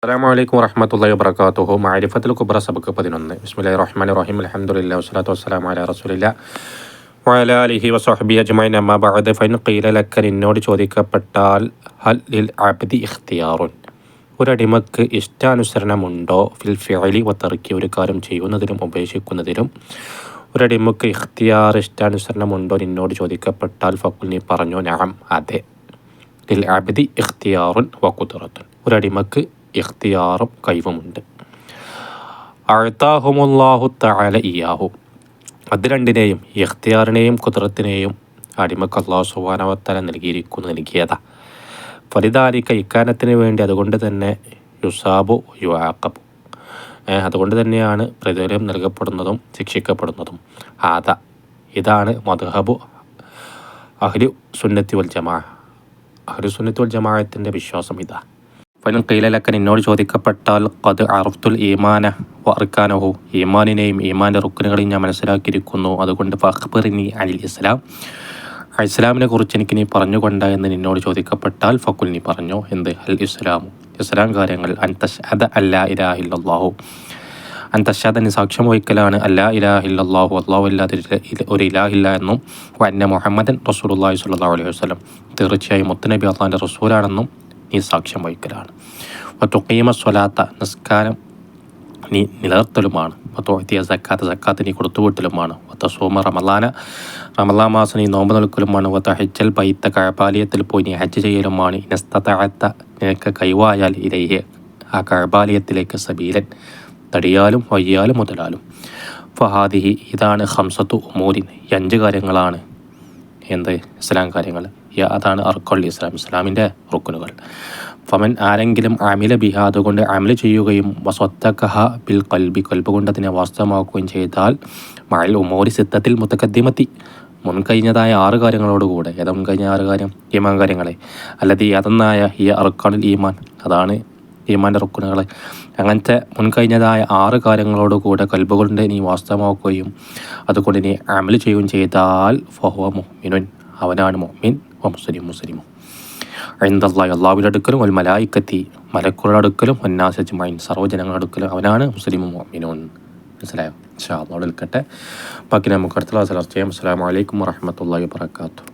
അസ്സലാമു അലൈക്കും വറഹ്മത്തുള്ളാഹി വബറകാതുഹു. മഅരിഫത്തുൽ കുബ്ര സബക്ക് 11. ബിസ്മില്ലാഹിർ റഹ്മാനിർ റഹീം. അൽഹംദുലില്ലാഹി വസ്സലാത്തു വസ്സലാമു അലാ റസൂലില്ലാഹി വഅലാ ആലിഹി വസഹ്ബിഹി അജ്മഈൻ. അമ്മാ ബഅദ്. ഫഇൻ ഖീല ലക, നിന്നോട് ചോദിക്കപ്പെട്ടാൽ, ഹൽ ലിൽ അബ്ദി ഇഖ്തിയാറുൻ, ഒരടിമക്ക് ഇഷ്ടാനുസരണമുണ്ടോ, ഫിൽ ഫിഅലി വതർക്കി, ഒരു കാര്യം ചെയ്യുന്നതിലും ഉപേക്ഷിക്കുന്നതിലും ഒരടിമക്ക് ഇഖ്തിയാർ ഇഷ്ടാനുസരണമുണ്ടോ നിന്നോട് ചോദിക്കപ്പെട്ടാൽ, ഫഖുൽ, നീ പറഞ്ഞു, നഅം, അതെ. ലിൽ അബ്ദി ഇഖ്തിയാറുൻ വഖുദ്റത്തുൻ, ഒരടിമക്ക് ഇഖ്തിയാറും കഴിവുമുണ്ട്. അഅ്താഹുമുല്ലാഹു തആല ഇയ്യാഹു, അത് രണ്ടിനെയും, ഇഖ്തിയാറിനെയും ഖുദ്റത്തിനെയും അടിമക്ക് അല്ലാഹു സുബ്ഹാനഹു വ തആല നൽകിയതാ. ഫലിദാലിക, ഇക്കാരണത്തിന് വേണ്ടി, അതുകൊണ്ട് തന്നെ, യുസാബു യുആഖബു, അതുകൊണ്ട് തന്നെയാണ് പ്രതിഫലം നൽകപ്പെടുന്നതും ശിക്ഷിക്കപ്പെടുന്നതും. ഇതാണ് മദ്ഹബു അഹ്ലു സുന്നത്തി വൽ ജമാഅ, അഹ്ലു സുന്നത്തി വൽ ജമാഅത്തിൻ്റെ വിശ്വാസം ഇതാ. ഫഇൻ ഖീല ലക, നിന്നോട് ചോദിക്കപ്പെട്ടാൽ, ഖദ് അറഫ്തുൽ ഈമാന വ അർക്കാനഹു, ഈമാനിനെയും ഈമാൻ്റെ റുക്നുകളെയും ഞാൻ മനസ്സിലാക്കിയിരിക്കുന്നു, അതുകൊണ്ട് ഫഖ്ബിർനി അനിൽ ഇസ്ലാം, ഇസ്ലാമിനെ കുറിച്ച് എനിക്ക് നീ പറഞ്ഞുകൊണ്ട എന്ന് നിന്നോട് ചോദിക്കപ്പെട്ടാൽ, ഫഖുൽ, നീ പറഞ്ഞു, എന്ത്? അൽ ഇസ്ലാമു, ഇസ്ലാം കാര്യങ്ങൾ, അൻ തശ്ഹദ അല്ലാ ഇലാഹ ഇല്ലല്ലാഹു, അൻ തശ്ഹദ, നീ സാക്ഷ്യം വഹിക്കലാണ്, അല്ലാ ഇലാഹ ഇല്ലല്ലാഹു, അല്ലാഹു അല്ലാതെ ഒരു ഇലാഹില്ല എന്നും, വഅന്ന മുഹമ്മദൻ റസൂലുള്ളാഹി സ്വല്ലല്ലാഹു അലൈഹി വസല്ലം, തീർച്ചയായും മുത്തുനബി അല്ലാഹുവിൻ്റെ റസൂലാണെന്നും നീ സാക്ഷ്യം വഹിക്കലാണ്. വതുഖീമ സ്വലാത്ത, നിസ്കാരം നീ നിലനിർത്തലുമാണ്. വതുഅ്തിയ സക്കാത്ത്, സക്കാത്ത് നീ കൊടുത്തുവിട്ടലുമാണ്. വതസൂമ റമളാന, റമളാൻ മാസം നീ നോമ്പ് നിൽക്കലുമാണ്. വതഹജ്ജൽ ബൈത്ത, കഅബാലയത്തിൽ പോയി നീ ഹജ്ജ് ചെയ്യലുമാണ്. ഇനസ്തതഅത, നിനക്ക് കഴിവായാൽ, ഇലൈഹി, ആ കഅബാലയത്തിലേക്ക്, സബീലൻ, തടിയാലും വയ്യാലും മുതലാലും. ഫഹാദിഹി, ഇതാണ്, ഖംസത്തു ഉമൂരിൻ, ഈ 5 കാര്യങ്ങളാണ് എന്ത്? ഇസ്ലാം കാര്യങ്ങൾ. അതാണ് അർക്കുൽ ഇസ്ലാം, ഇസ്ലാമിൻ്റെ റുക്കുനുകൾ. ഫമൻ, ആരെങ്കിലും, അമില ബിഹ, അതുകൊണ്ട് അമൽ ചെയ്യുകയും, വസ്വത്തഖഹ ബിൽ ഖൽബി, കൽബ് കൊണ്ട് അതിനെ വാസ്തവമാക്കുകയും ചെയ്താൽ, മഅൽ ഉമൂരി സിത്തത്തിൽ മുതഖദ്ദിമത്തി, മുൻകഴിഞ്ഞതായ 6 കാര്യങ്ങളോടുകൂടെ. ഏതാ മുൻകഴിഞ്ഞ 6 കാര്യം? ഈമാൻ കാര്യങ്ങളെ. അല്ലതി അതെന്നായ ഈ അർക്കാനുൽ ഈമാൻ, അതാണ് ഈമാൻ്റെ റുക്കുനുകൾ. അങ്ങനത്തെ മുൻകഴിഞ്ഞതായ 6 കാര്യങ്ങളോടുകൂടെ കൽബ് കൊണ്ട് നീ വാസ്തവമാക്കുകയും അതുകൊണ്ട് നീ അമൽ ചെയ്യുകയും ചെയ്താൽ, ഫഹുവ മുഅ്മിനുൻ, അവനാണ് മുഅ്മിൻ, വ മുസ്ലിം, മുസ്ലിമും. ഇൻദല്ലാഹി, അല്ലാഹുവിൻ്റെ അടുക്കലും, വൽ മലായിക്കത്തി, മലക്കുകളുടെ അടുക്കലും, വന്നാസി അജ്മഈൻ, സർവ്വജനങ്ങളുടെ അടുക്കലും അവനാണ് മുസ്ലിമും മുഅ്മിനൂൻ. മനസ്സിലായോ? ഇൻഷാ അല്ലാഹ് അവിടെ നിൽക്കട്ടെ. ബാക്കി നമുക്ക് അടുത്ത ക്ലാസ്സിൽ ചർച്ച ചെയ്യാം. അസ്സലാമു അലൈക്കും വറഹ്മത്തുള്ളാഹി വബറകാതുഹു.